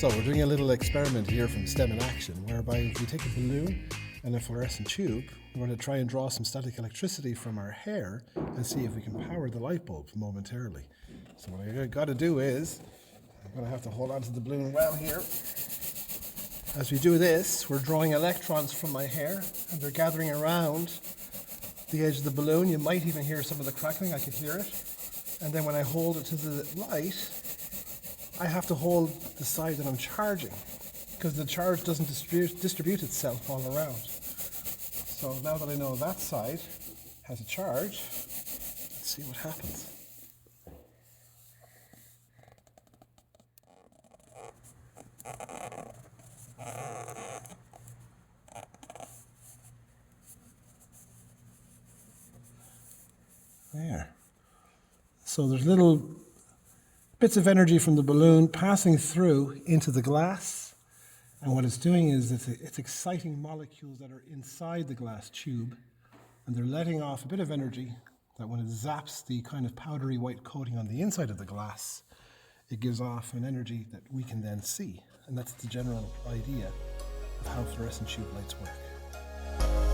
So we're doing a little experiment here from STEM in Action, whereby if we take a balloon and a fluorescent tube, we're going to try and draw some static electricity from our hair and see if we can power the light bulb momentarily. So what I've got to do is, I'm going to have to hold onto the balloon well here. As we do this, we're drawing electrons from my hair and they're gathering around the edge of the balloon. You might even hear some of the crackling, I could hear it. And then when I hold it to the light, I have to hold the side that I'm charging because the charge doesn't distribute itself all around. So now that I know that side has a charge, let's see what happens. There. So there's little bits of energy from the balloon passing through into the glass, and what it's doing is it's exciting molecules that are inside the glass tube, and they're letting off a bit of energy that when it zaps the kind of powdery white coating on the inside of the glass, it gives off an energy that we can then see. And that's the general idea of how fluorescent tube lights work.